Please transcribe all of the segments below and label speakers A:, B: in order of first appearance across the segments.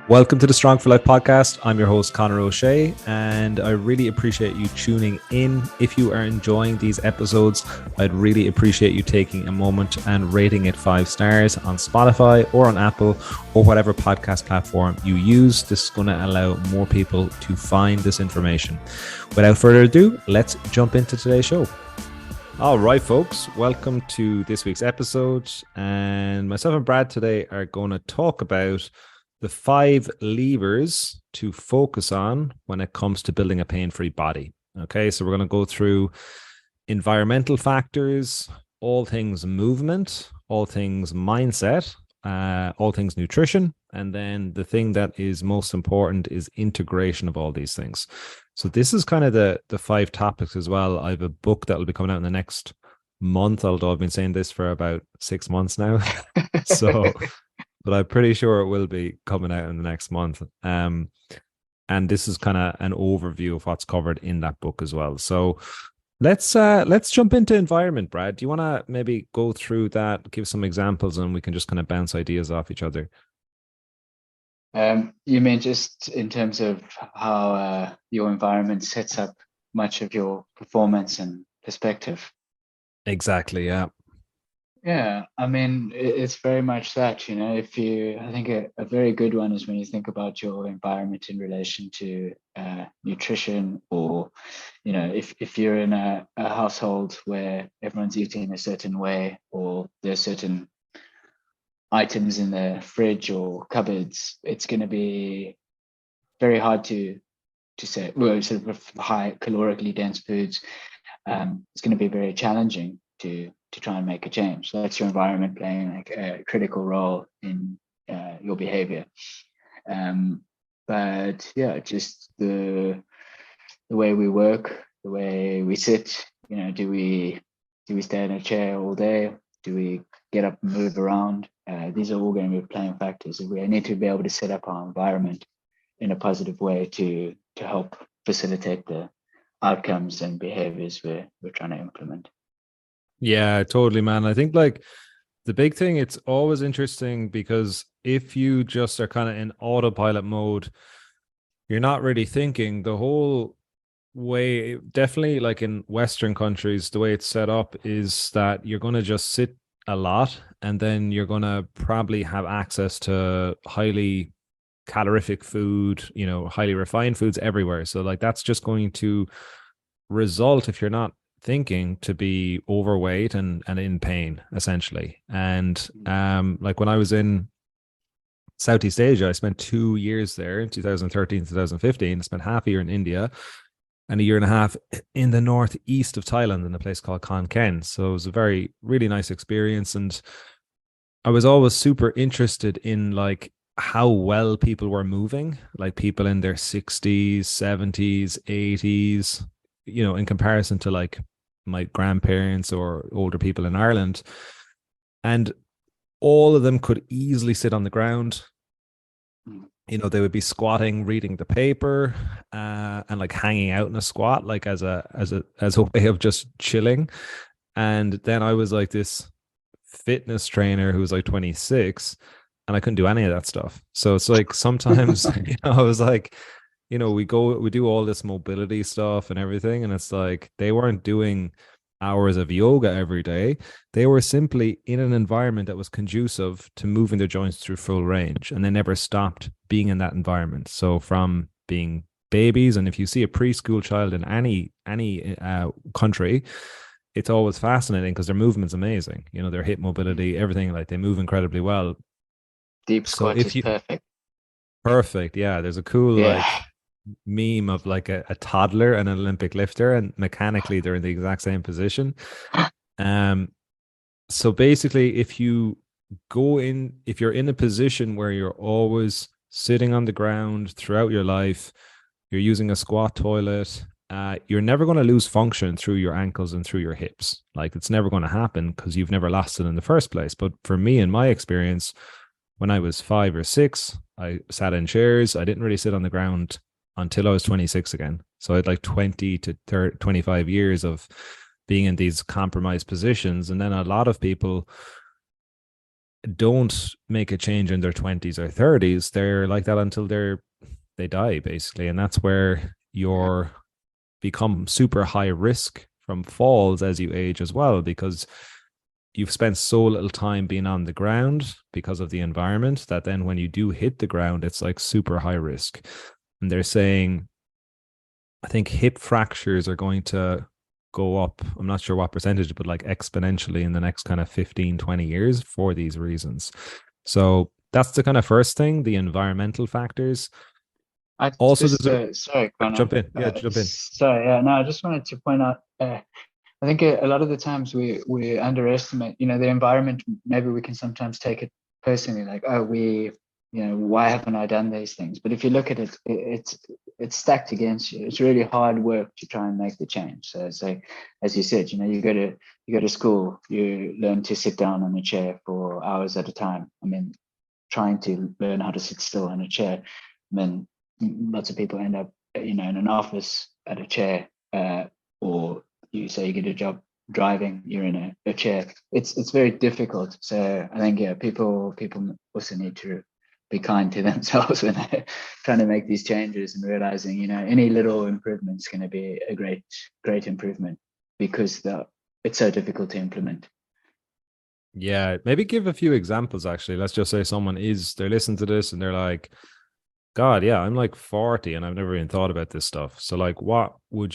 A: Welcome to the Strong for Life podcast. I'm your host, Conor O'Shea, and I really appreciate you tuning in. If you are enjoying these episodes, I'd really appreciate you taking a moment and rating it 5 stars on Spotify or on Apple or whatever podcast platform you use. This is going to allow more people to find this information. Without further ado, let's jump into today's show. All right, folks, welcome to this week's episode. And myself and Brad today are going to talk about the 5 levers to focus on when it comes to building a pain-free body. Okay, so we're going to go through environmental factors, all things movement, all things mindset, all things nutrition, and then the thing that is most important is integration of all these things. So this is kind of the 5 topics as well. I have a book that will be coming out in the next month, although I've been saying this for about 6 months now. But I'm pretty sure it will be coming out in the next month. And this is kind of an overview of what's covered in that book as well. So let's jump into environment, Brad. Do you want to maybe go through that, give some examples, and we can just kind of bounce ideas off each other?
B: You mean just in terms of how your environment sets up much of your performance and perspective?
A: Exactly, yeah.
B: Yeah, I mean, it's very much that, I think a very good one is when you think about your environment in relation to nutrition, or, if you're in a household where everyone's eating a certain way, or there's certain items in the fridge or cupboards, it's going to be very hard to say, well, sort of high calorically dense foods. It's going to be very challenging to try and make a change. So that's your environment playing like a critical role in your behavior. But yeah, just the way we work, the way we sit. Do we stay in a chair all day? Do we get up and move around? These are all going to be playing factors. We need to be able to set up our environment in a positive way to help facilitate the outcomes and behaviors we're trying to implement.
A: Yeah, totally, man. I think like the big thing, it's always interesting because if you just are kind of in autopilot mode, you're not really thinking the whole way. Definitely like in Western countries, the way it's set up is that you're going to just sit a lot and then you're going to probably have access to highly calorific food, highly refined foods everywhere. So like that's just going to result, if you're not thinking, to be overweight and in pain essentially. And like when I was in Southeast Asia, I spent 2 years there in 2013, 2015. I spent half a year in India and a year and a half in the northeast of Thailand in a place called Khon Kaen. So it was a really nice experience. And I was always super interested in like how well people were moving, like people in their 60s, 70s, 80s, in comparison to like my grandparents or older people in Ireland. And all of them could easily sit on the ground. They would be squatting, reading the paper, and like hanging out in a squat, like as a way of just chilling. And then I was like this fitness trainer who was like 26, and I couldn't do any of that stuff. So it's like sometimes, I was like, we do all this mobility stuff and everything, and it's like they weren't doing hours of yoga every day. They were simply in an environment that was conducive to moving their joints through full range, and they never stopped being in that environment. So from being babies, and if you see a preschool child in any country, it's always fascinating because their movement's amazing. Their hip mobility, everything, like they move incredibly well.
B: Deep squat is perfect.
A: Perfect. Yeah. There's a cool like meme of like a toddler and an Olympic lifter, and mechanically they're in the exact same position. So basically, if you're in a position where you're always sitting on the ground throughout your life, you're using a squat toilet, you're never going to lose function through your ankles and through your hips. Like it's never going to happen because you've never lost it in the first place. But for me, in my experience, when I was 5 or 6, I sat in chairs. I didn't really sit on the ground until I was 26 again. So I had like 20 to 30, 25 years of being in these compromised positions. And then a lot of people don't make a change in their 20s or 30s, they're like that until they die basically. And that's where
B: Yeah.
A: you're become super high risk from falls as you age as well, because you've spent so little time being on the ground because of the environment, that then when you do hit the ground, it's like super high risk. And they're saying, I think hip fractures are going to go up. I'm not sure what percentage, but like exponentially in the next kind of 15, 20 years for these reasons. So that's the kind of first thing, the environmental factors.
B: I
A: Also,
B: just
A: there's a
B: sorry, Connor.
A: jump in. Yeah, jump in.
B: Sorry, yeah, no, I just wanted to point out. I think a lot of the times we underestimate, the environment. Maybe we can sometimes take it personally, like, oh, why haven't I done these things? But if you look at it, it's stacked against you. It's really hard work to try and make the change. So it's like, as you said, you go to school, you learn to sit down on a chair for hours at a time. I mean, trying to learn how to sit still on a chair. I mean, lots of people end up, in an office at a chair, or you say you get a job driving, you're in a chair. It's very difficult. So I think, yeah, people also need to be kind to themselves when they're trying to make these changes, and realizing, any little improvement is going to be a great improvement, because it's so difficult to implement.
A: Yeah, maybe give a few examples actually. Let's just say they're listening to this and they're like, God, yeah, I'm like 40 and I've never even thought about this stuff. So like what would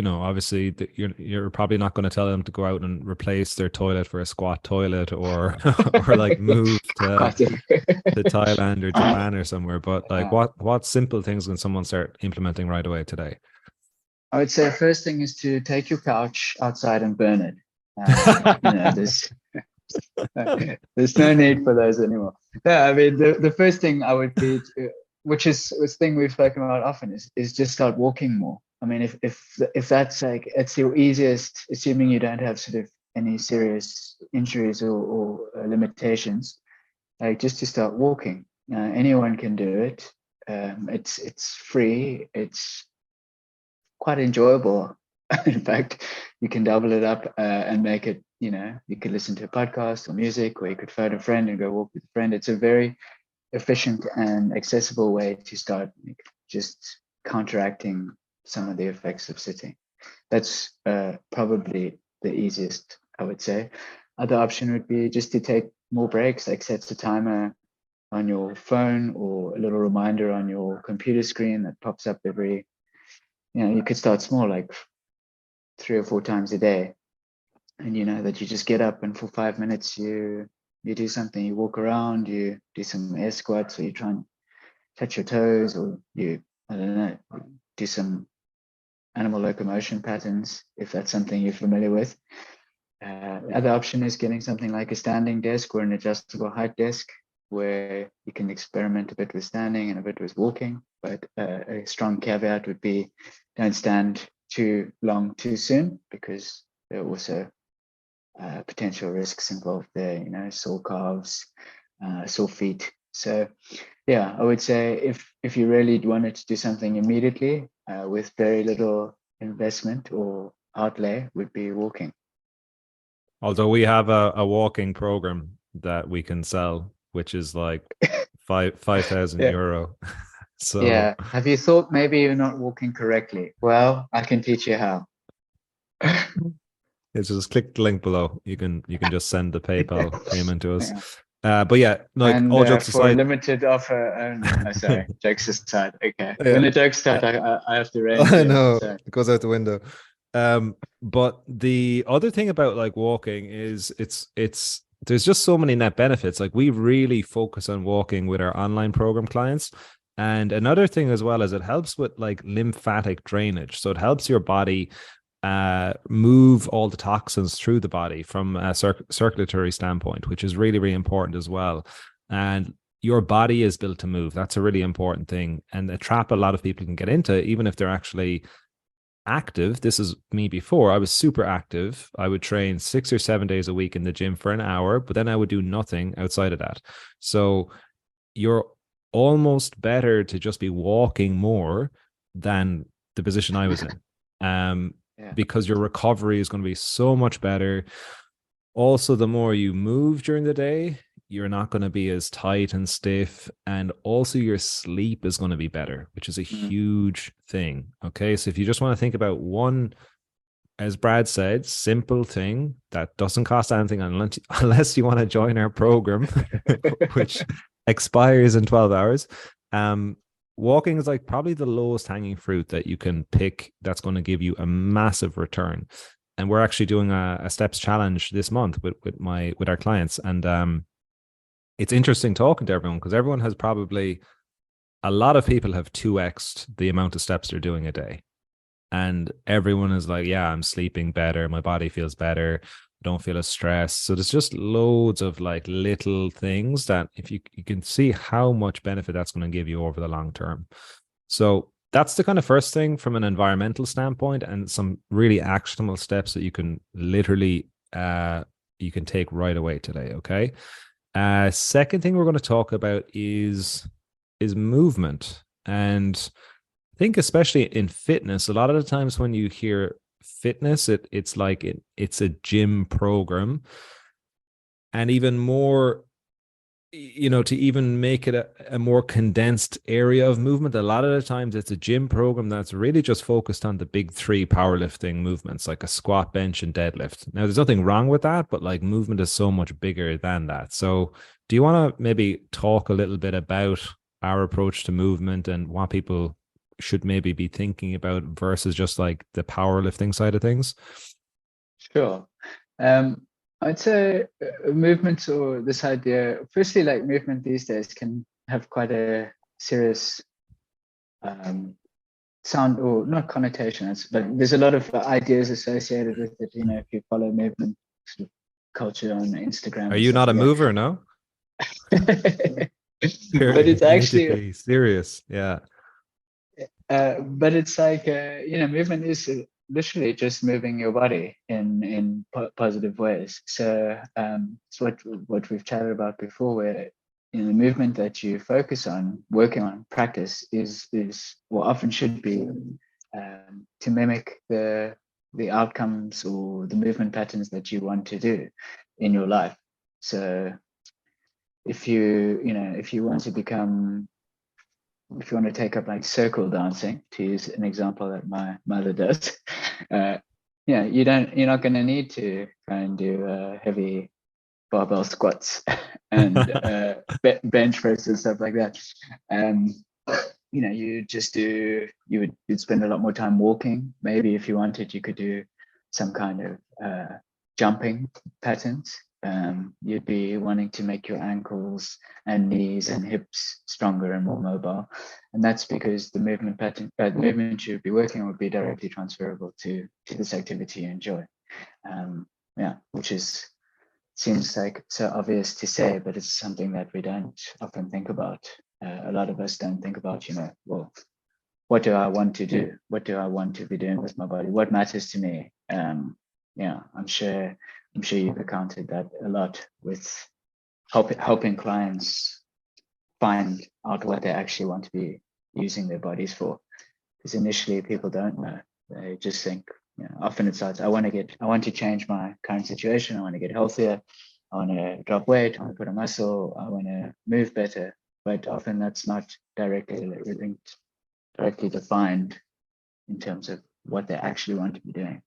A: obviously you're probably not going to tell them to go out and replace their toilet for a squat toilet, or or like move to Thailand or Japan or somewhere, but like what simple things can someone start implementing right away today?
B: I would say the first thing is to take your couch outside and burn it. There's there's no need for those anymore. No, I mean, the first thing I would be, which is a thing we've spoken about often, is just start walking more. I mean, if that's like, it's your easiest, assuming you don't have sort of any serious injuries or limitations, like just to start walking. Anyone can do it. It's free. It's quite enjoyable. In fact, you can double it up, and make it, you could listen to a podcast or music, or you could phone a friend and go walk with a friend. It's a very efficient and accessible way to start, like, just counteracting some of the effects of sitting. That's probably the easiest, I would say. Other option would be just to take more breaks, like set a timer on your phone, or a little reminder on your computer screen that pops up every, you could start small, like 3 or 4 times a day, and that you just get up, and for 5 minutes you do something. You walk around, you do some air squats, or you try and touch your toes, or I don't know, do some animal locomotion patterns, if that's something you're familiar with. Other option is getting something like a standing desk or an adjustable height desk, where you can experiment a bit with standing and a bit with walking. But a strong caveat would be, don't stand too long too soon, because there are also potential risks involved there, sore calves, sore feet. So yeah, I would say if you really wanted to do something immediately, with very little investment or outlay, would be walking.
A: Although we have a walking program that we can sell, which is like 5,000
B: Yeah.
A: euro. So
B: Yeah. Have you thought maybe you're not walking correctly? Well, I can teach you how.
A: it's just click the link below. You can just send the PayPal payment to us.
B: Yeah.
A: But yeah, like
B: And
A: all jokes
B: for a
A: aside,
B: limited offer only. Oh, sorry, jokes aside. Okay.
A: yeah,
B: When the jokes start, I have to rein
A: I
B: you in.
A: know
B: So
A: it goes out the window. But the other thing about like walking is it's there's just so many net benefits. Like we really focus on walking with our online program clients. And another thing as well is it helps with like lymphatic drainage. So it helps your body move all the toxins through the body from a circulatory standpoint, which is really, really important as well. And your body is built to move. That's a really important thing, and a trap a lot of people can get into, even if they're actually active. This is me before. I was super active. I would train 6 or 7 days a week in the gym for an hour, but then I would do nothing outside of that. So you're almost better to just be walking more than the position I was in.
B: yeah.
A: Because your recovery is going to be so much better. Also, the more you move during the day, you're not going to be as tight and stiff, and also your sleep is going to be better, which is a huge thing. Okay, so if you just want to think about one, as Brad said, simple thing that doesn't cost anything unless you want to join our program, which expires in 12 hours. Walking is like probably the lowest hanging fruit that you can pick that's going to give you a massive return. And we're actually doing a steps challenge this month with our clients. And it's interesting talking to everyone, because everyone has probably, a lot of people have 2x'd the amount of steps they're doing a day. And everyone is like, yeah, I'm sleeping better, my body feels better, I don't feel as stressed. So there's just loads of like little things that if you can see how much benefit that's going to give you over the long term. So that's the kind of first thing from an environmental standpoint, and some really actionable steps that you can literally you can take right away today. Okay. Second thing we're going to talk about is movement. And I think especially in fitness, a lot of the times when you hear fitness, it's like it's a gym program. And even more, to even make it a more condensed area of movement, a lot of the times it's a gym program that's really just focused on the big three powerlifting movements, like a squat, bench, and deadlift. Now, there's nothing wrong with that, but like movement is so much bigger than that. So do you want to maybe talk a little bit about our approach to movement and what people should maybe be thinking about versus just like the powerlifting side of things?
B: Sure. I'd say movement, or this idea, firstly, like movement these days can have quite a serious sound, or not connotations, but there's a lot of ideas associated with it. If you follow movement sort of culture on Instagram.
A: Are you not a mover? No.
B: But it's actually
A: serious. Yeah.
B: But it's like movement is literally just moving your body in positive ways. So it's what we've chatted about before, where the movement that you focus on, working on, practice is or often should be to mimic the outcomes or the movement patterns that you want to do in your life. So if you want to become, if you want to take up like circle dancing, to use an example that my mother does, you're not going to need to go and do heavy barbell squats and bench press and stuff like that. You'd spend a lot more time walking. Maybe if you wanted, you could do some kind of jumping patterns. You'd be wanting to make your ankles and knees and hips stronger and more mobile, and that's because the movement pattern, the movement you'd be working on would be directly transferable to this activity you enjoy. Which seems like so obvious to say, but it's something that we don't often think about. A lot of us don't think about, well, what do I want to do? What do I want to be doing with my body? What matters to me? I'm sure you've encountered that a lot with helping clients find out what they actually want to be using their bodies for. Because initially people don't know. They just think, often it starts, I want to change my current situation. I want to get healthier. I want to drop weight. I want to put on muscle. I want to move better. But often that's not directly linked, directly defined in terms of what they actually want to be doing.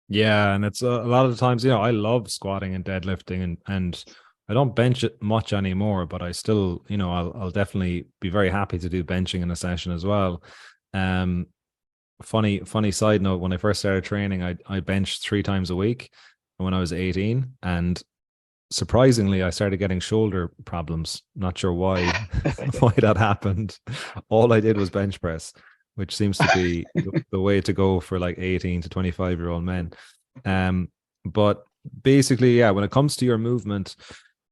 A: Yeah, and it's a lot of the times, I love squatting and deadlifting, and I don't bench it much anymore, but I still, I'll definitely be very happy to do benching in a session as well. Funny side note, when I first started training, I benched 3 times a week when I was 18, and surprisingly I started getting shoulder problems. Not sure why why that happened. All I did was bench press, which seems to be the way to go for like 18 to 25-year-old men. But basically, when it comes to your movement,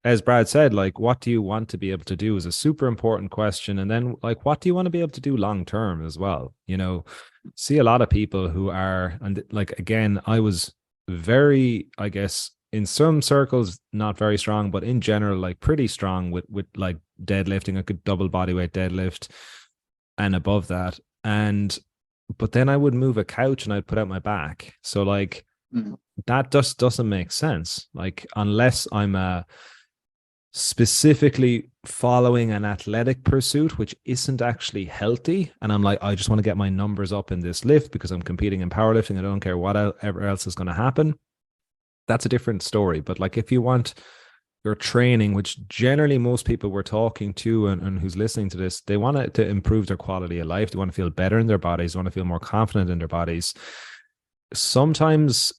A: as Brad said, like, what do you want to be able to do is a super important question. And then, like, what do you want to be able to do long term as well? See a lot of people who are, and like, again, I was very, I guess, in some circles, not very strong, but in general, like pretty strong with like deadlifting. I could double bodyweight deadlift and above that. But then I would move a couch and I'd put out my back. So like
B: Mm.
A: That just doesn't make sense. Like, unless I'm specifically following an athletic pursuit, which isn't actually healthy, and I'm like, I just want to get my numbers up in this lift because I'm competing in powerlifting. I don't care whatever else is going to happen. That's a different story. But like, if you want your training, which generally most people we're talking to and who's listening to this, they want it to improve their quality of life. They want to feel better in their bodies. They want to feel more confident in their bodies. Sometimes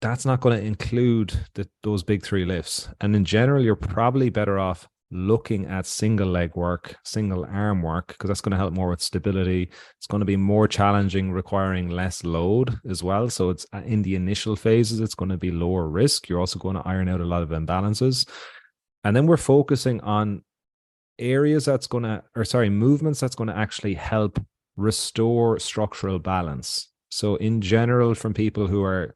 A: that's not going to include those big three lifts. And in general, you're probably better off looking at single leg work, single arm work, because that's going to help more with stability. It's going to be more challenging, requiring less load as well. So it's in the initial phases, it's going to be lower risk. You're also going to iron out a lot of imbalances. And then we're focusing on areas movements that's going to actually help restore structural balance. So in general, from people who are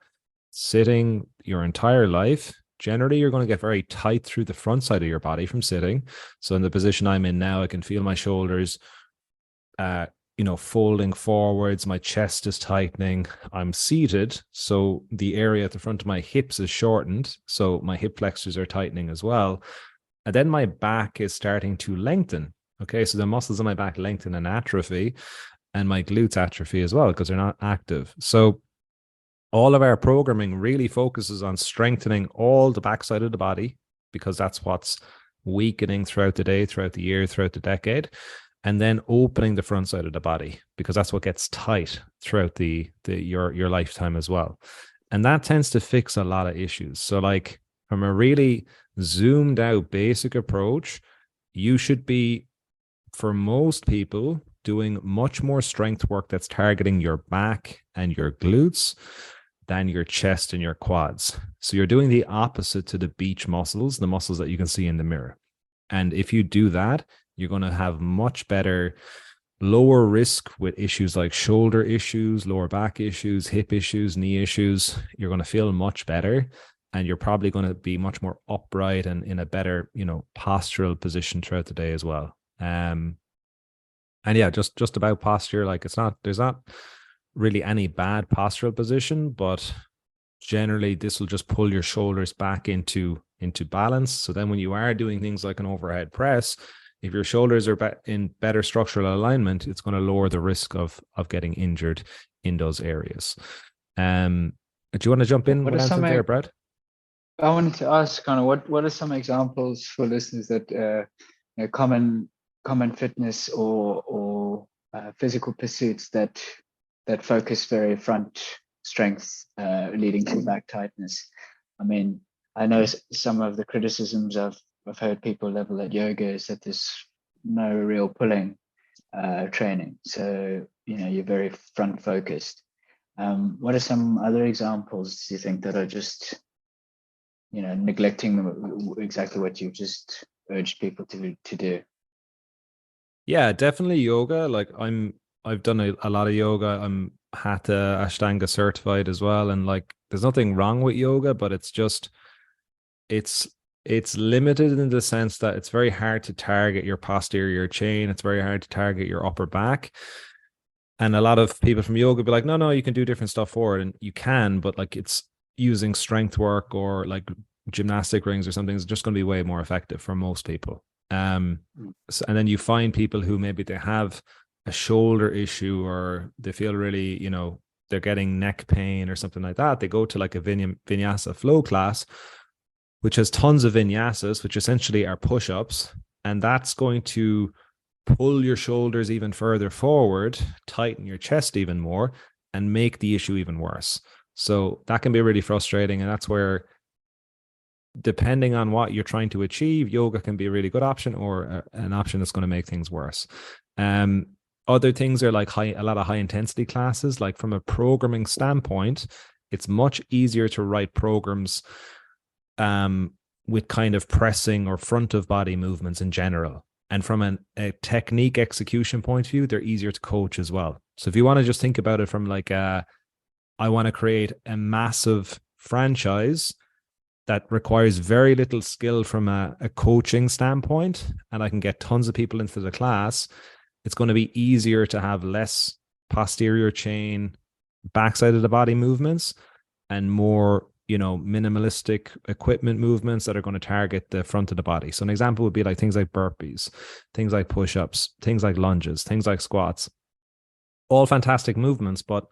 A: sitting your entire life, generally you're going to get very tight through the front side of your body from sitting. So in the position I'm in now, I can feel my shoulders folding forwards, my chest is tightening. I'm seated, so the area at the front of my hips is shortened, so my hip flexors are tightening as well. And then my back is starting to lengthen. Okay, so the muscles in my back lengthen and atrophy, and my glutes atrophy as well because they're not active. So all of our programming really focuses on strengthening all the backside of the body, because that's what's weakening throughout the day, throughout the year, throughout the decade, and then opening the front side of the body, because that's what gets tight throughout your lifetime as well. And that tends to fix a lot of issues. So like, from a really zoomed out basic approach, you should be, for most people, doing much more strength work that's targeting your back and your glutes than your chest and your quads. So you're doing the opposite to the beach muscles, the muscles that you can see in the mirror. And if you do that, you're going to have much better, lower risk with issues like shoulder issues, lower back issues, hip issues, knee issues. You're going to feel much better, and you're probably going to be much more upright and in a better, postural position throughout the day as well. And yeah, just about posture, like there's not really any bad postural position, but generally this will just pull your shoulders back into balance. So then when you are doing things like an overhead press, if your shoulders are in better structural alignment, it's going to lower the risk of getting injured in those areas. Do you want to jump in with anything there, Brad?
B: I wanted to ask kind of what are some examples for listeners that common fitness or physical pursuits that focus very front strength leading to back tightness. I mean, I know some of the criticisms I've heard people level at yoga is that there's no real pulling training. So, you're very front focused. What are some other examples do you think that are just, neglecting exactly what you've just urged people to do?
A: Yeah, definitely yoga. Like I've done a lot of yoga. I'm Hatha Ashtanga certified as well. And like, there's nothing wrong with yoga, but it's just, it's limited in the sense that it's very hard to target your posterior chain. It's very hard to target your upper back. And a lot of people from yoga be like, no, you can do different stuff for it. And you can, but like, it's using strength work or like gymnastic rings or something is just going to be way more effective for most people. And then you find people who maybe they have a shoulder issue, or they feel really, they're getting neck pain or something like that. They go to like a vinyasa flow class, which has tons of vinyasas, which essentially are push-ups. And that's going to pull your shoulders even further forward, tighten your chest even more, and make the issue even worse. So that can be really frustrating. And that's where, depending on what you're trying to achieve, yoga can be a really good option, or an option that's going to make things worse. Other things are like a lot of high intensity classes. Like from a programming standpoint, it's much easier to write programs with kind of pressing or front of body movements in general. And from a technique execution point of view, they're easier to coach as well. So if you want to just think about it from like, I want to create a massive franchise that requires very little skill from a coaching standpoint, and I can get tons of people into the class, it's going to be easier to have less posterior chain, backside of the body movements, and more, minimalistic equipment movements that are going to target the front of the body. So an example would be like things like burpees, things like push-ups, things like lunges, things like squats. All fantastic movements, but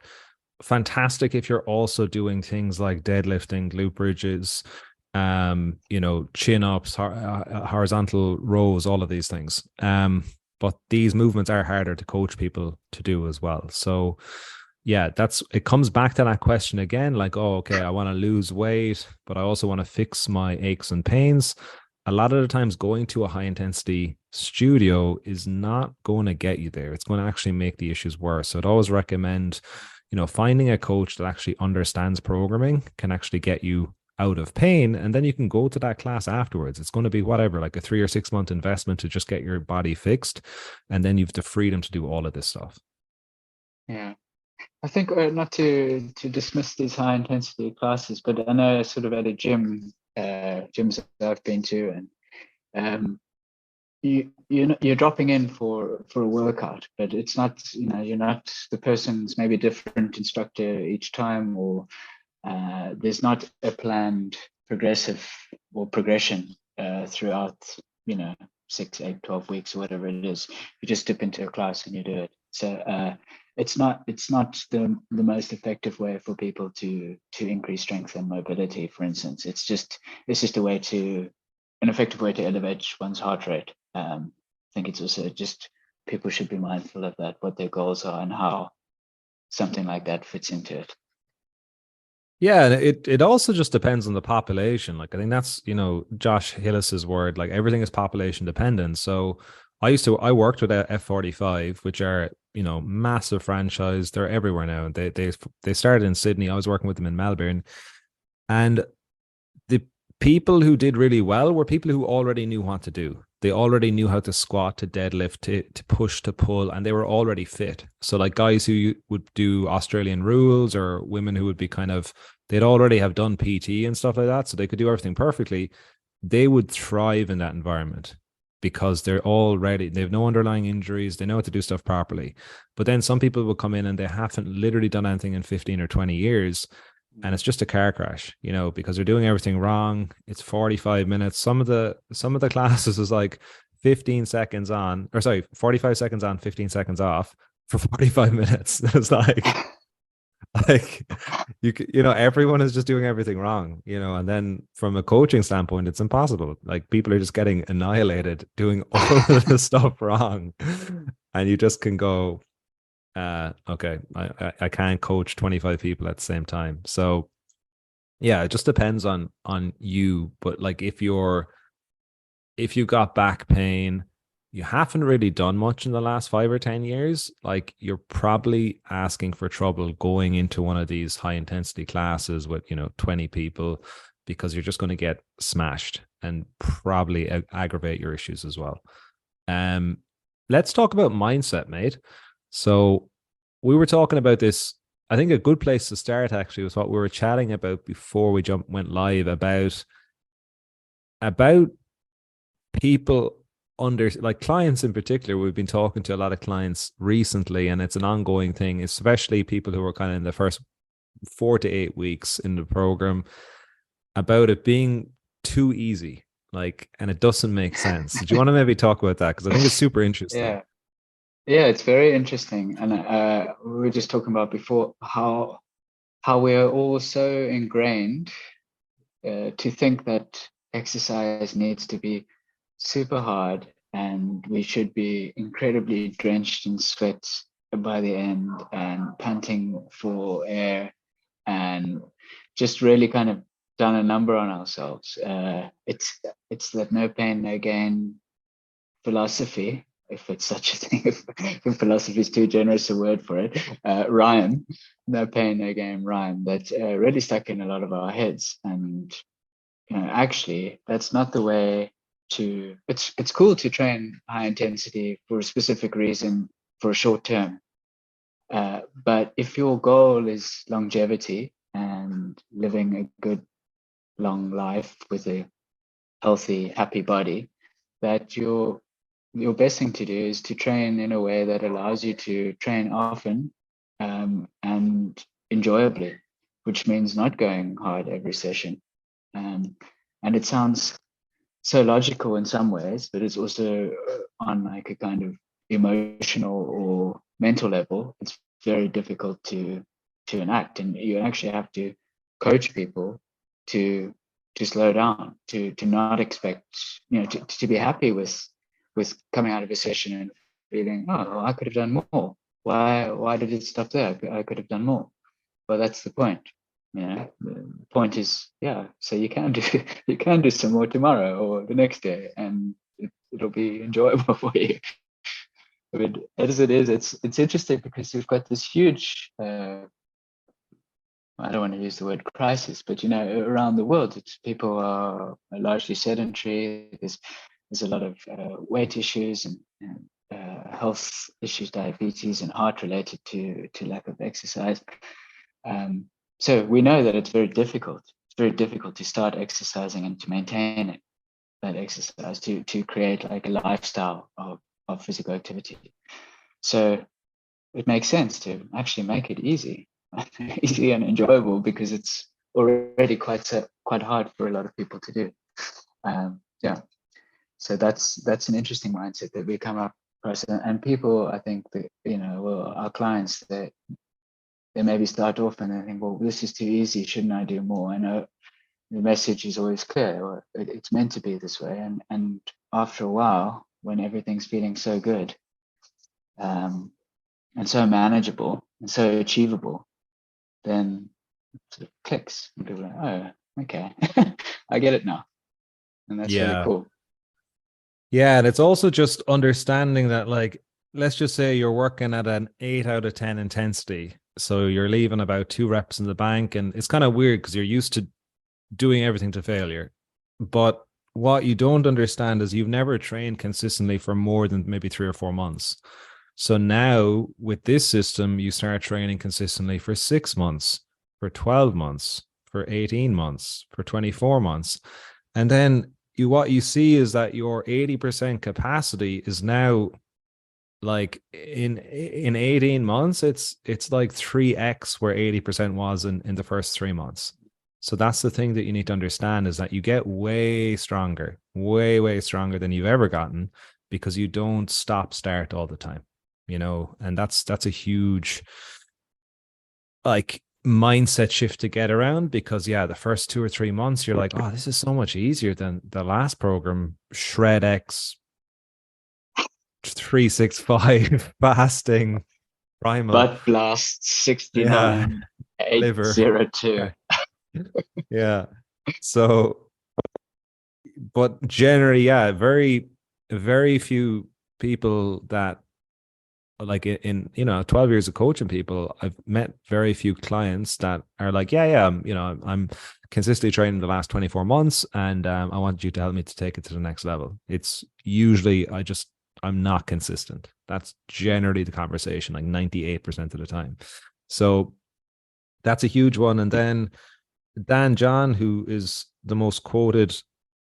A: fantastic if you're also doing things like deadlifting, glute bridges, chin ups, horizontal rows, all of these things. But these movements are harder to coach people to do as well. So yeah, it comes back to that question again, like, oh, okay, I want to lose weight, but I also want to fix my aches and pains. A lot of the times going to a high intensity studio is not going to get you there. It's going to actually make the issues worse. So I'd always recommend, finding a coach that actually understands programming can actually get you out of pain. And then you can go to that class afterwards. It's going to be whatever, like a 3 or 6 month investment to just get your body fixed. And then you've the freedom to do all of this stuff.
B: Yeah. I think not to dismiss these high intensity classes, but I know sort of at a gym, gyms I've been to, and you're dropping in for a workout, but it's not, you're not, the person's maybe different instructor each time, or there's not a planned progression throughout 6, 8, 12 weeks or whatever it is. You just dip into a class and you do it. So it's not the most effective way for people to increase strength and mobility, for instance. It's just an effective way to elevate one's heart rate. I think it's also just people should be mindful of that, what their goals are and how something like that fits into it.
A: Yeah, and it also just depends on the population. Like I think that's, Josh Hillis's word, like everything is population dependent. So I worked with F45, which are, massive franchise. They're everywhere now. They started in Sydney. I was working with them in Melbourne. And the people who did really well were people who already knew what to do. They already knew how to squat, to deadlift, to push, to pull, and they were already fit. So like guys who would do Australian rules, or women who would be they'd already have done PT and stuff like that. So they could do everything perfectly. They would thrive in that environment because they've no underlying injuries. They know how to do stuff properly. But then some people will come in and they haven't literally done anything in 15 or 20 years. And it's just a car crash, because they're doing everything wrong. It's 45 minutes. Some of the classes is like 15 seconds on, or sorry, 45 seconds on, 15 seconds off for 45 minutes. It's like everyone is just doing everything wrong, and then from a coaching standpoint, it's impossible. Like people are just getting annihilated doing all of the stuff wrong. And you just can go, okay, I can't coach 25 people at the same time. So yeah, it just depends on you. But like if you got back pain, you haven't really done much in the last 5 or 10 years, like you're probably asking for trouble going into one of these high intensity classes with 20 people, because you're just going to get smashed and probably aggravate your issues as well. Let's talk about mindset, mate. So we were talking about this. I think a good place to start actually was what we were chatting about before we went live about people like clients in particular. We've been talking to a lot of clients recently, and it's an ongoing thing, especially people who are kind of in the first 4 to 8 weeks in the program, about it being too easy, and it doesn't make sense. Do you want to maybe talk about that? Because I think it's super interesting.
B: Yeah, it's very interesting. And we were just talking about before how we're all so ingrained to think that exercise needs to be super hard and we should be incredibly drenched in sweat by the end and panting for air, and just really kind of done a number on ourselves. It's that no pain, no gain philosophy, if it's such a thing, if philosophy is too generous a word for it, rhyme, no pain, no gain rhyme, that really stuck in a lot of our heads. And, actually, that's not the way to, it's cool to train high intensity for a specific reason for a short term. But if your goal is longevity and living a good long life with a healthy, happy body, that your best thing to do is to train in a way that allows you to train often and enjoyably, which means not going hard every session. And it sounds so logical in some ways, but it's also on like a kind of emotional or mental level, it's very difficult to enact, and you actually have to coach people to slow down, to not expect, to be happy with coming out of a session and feeling, oh, well, I could have done more. Why did it stop there? I could have done more. Well, that's the point. The point is, so you can do some more tomorrow or the next day, and it'll be enjoyable for you. I mean, as it is, it's interesting because we've got this huge, I don't want to use the word crisis, but around the world, people are largely sedentary. There's a lot of weight issues and health issues, diabetes and heart related to lack of exercise. So we know that it's very difficult. It's very difficult to start exercising and to maintain it, that exercise, to create like a lifestyle of physical activity. So it makes sense to actually make it easy and enjoyable, because it's already quite hard for a lot of people to do. So that's an interesting mindset that we come up across, and people, I think that our clients, they maybe start off and they think, well, this is too easy, shouldn't I do more? I know the message is always clear, or it's meant to be this way, and after a while, when everything's feeling so good, and so manageable and so achievable, then it sort of clicks and people are like, oh, okay, I get it now. And that's really cool.
A: Yeah, and it's also just understanding that, like, let's just say you're working at an 8 out of 10 intensity, so you're leaving about 2 reps in the bank, and it's kind of weird because you're used to doing everything to failure. But what you don't understand is you've never trained consistently for more than maybe 3 or 4 months. So now with this system, you start training consistently for 6 months, for 12 months, for 18 months, for 24 months. And then what you see is that your 80% capacity is now, like, in 18 months, it's like 3x where 80% was in the first 3 months. So that's the thing that you need to understand, is that you get way stronger, way stronger than you've ever gotten, because you don't start all the time, and that's a huge, like, mindset shift to get around, because the first 2 or 3 months you're like, oh, this is so much easier than the last program, Shred X 365 fasting primal
B: butt blast 69 802.
A: Yeah. So, but generally, very few people that, like, in 12 years of coaching people, I've met very few clients that are like, I'm consistently training the last 24 months, and I want you to help me to take it to the next level. It's usually I'm not consistent. That's generally the conversation, like 98% of the time. So that's a huge one. And then Dan John, who is the most quoted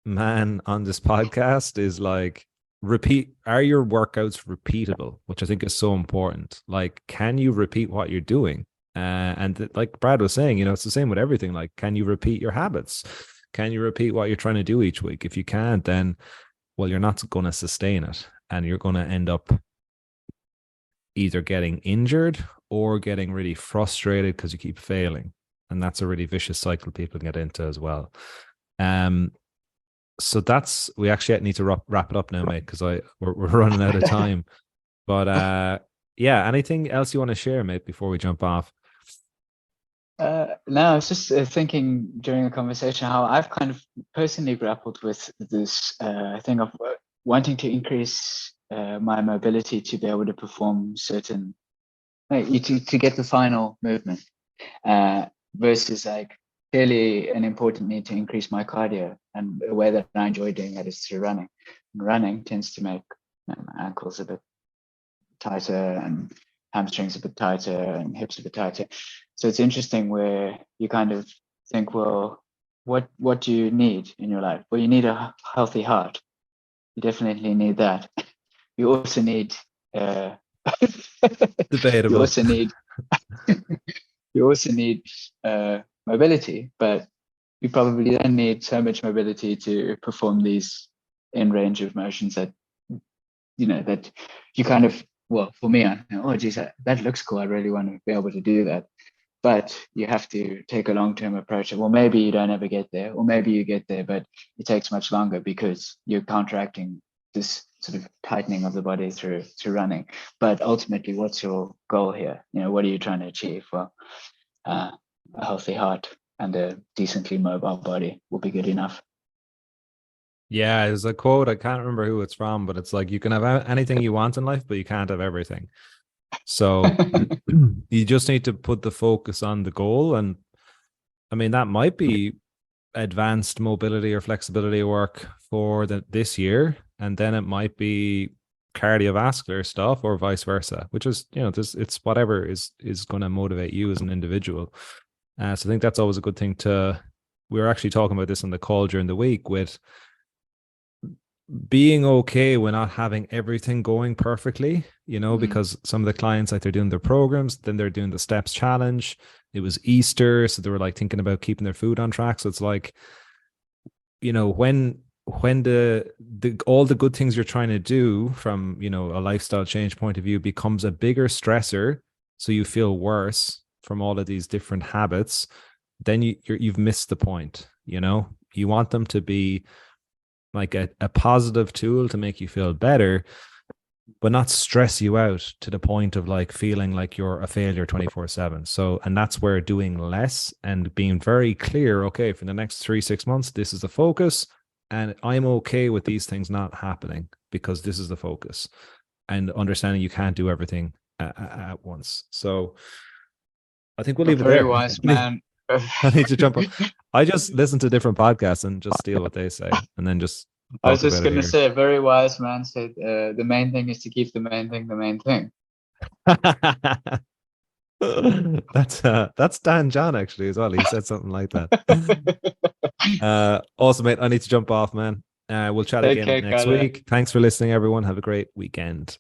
A: man on this podcast, is like, are your workouts repeatable? Which I think is so important. Like, can you repeat what you're doing? And like Brad was saying, it's the same with everything. Like, can you repeat your habits? Can you repeat what you're trying to do each week? If you can't, then, well, you're not going to sustain it, and you're going to end up either getting injured or getting really frustrated because you keep failing. And that's a really vicious cycle people can get into as well. So we actually need to wrap it up now, mate, because we're running out of time. But anything else you want to share, mate, before we jump off?
B: No, I was just thinking during the conversation how I've kind of personally grappled with this thing of wanting to increase my mobility to be able to perform certain, to get the final movement, versus like clearly an important need to increase my cardio, and a way that I enjoy doing that is through running. And running tends to make my ankles a bit tighter and hamstrings a bit tighter and hips a bit tighter. So it's interesting where you kind of think, well, what do you need in your life? Well, you need a healthy heart. You definitely need that. You also need
A: debatable.
B: You also need mobility, but you probably don't need so much mobility to perform these in range of motions that, that you kind of, well, for me, oh geez, that looks cool. I really want to be able to do that. But you have to take a long-term approach. Well, maybe you don't ever get there, or maybe you get there, but it takes much longer because you're counteracting this sort of tightening of the body through running. But ultimately, what's your goal here? What are you trying to achieve? Well, a healthy heart and a decently mobile body will be good enough.
A: Yeah, there's a quote, I can't remember who it's from, but it's like, you can have anything you want in life, but you can't have everything. So you just need to put the focus on the goal. And I mean, that might be advanced mobility or flexibility work for this year. And then it might be cardiovascular stuff or vice versa, which is, it's whatever is going to motivate you as an individual. So I think that's always a good thing we were actually talking about this on the call during the week, with being okay with not having everything going perfectly, because some of the clients, like, they're doing their programs, then they're doing the steps challenge. It was Easter, so they were like thinking about keeping their food on track. So it's like, when all the good things you're trying to do from, a lifestyle change point of view becomes a bigger stressor, so you feel worse from all of these different habits, then you've missed the point. You want them to be like a positive tool to make you feel better, but not stress you out to the point of like feeling like you're a failure 24/7. So, and that's where doing less and being very clear, okay, for the next 3-6 months, this is the focus, and I'm okay with these things not happening because this is the focus, and understanding you can't do everything at once. So I think we'll leave it there.
B: Very wise, man.
A: I need to jump off. I just listen to different podcasts and just steal what they say, and then just
B: I was just
A: going
B: to say, a very wise man said, the main thing is to keep the main thing the main thing.
A: That's Dan John actually as well. He said something like that. Awesome, mate. I need to jump off, man. We'll chat again next week. Thanks for listening, everyone. Have a great weekend.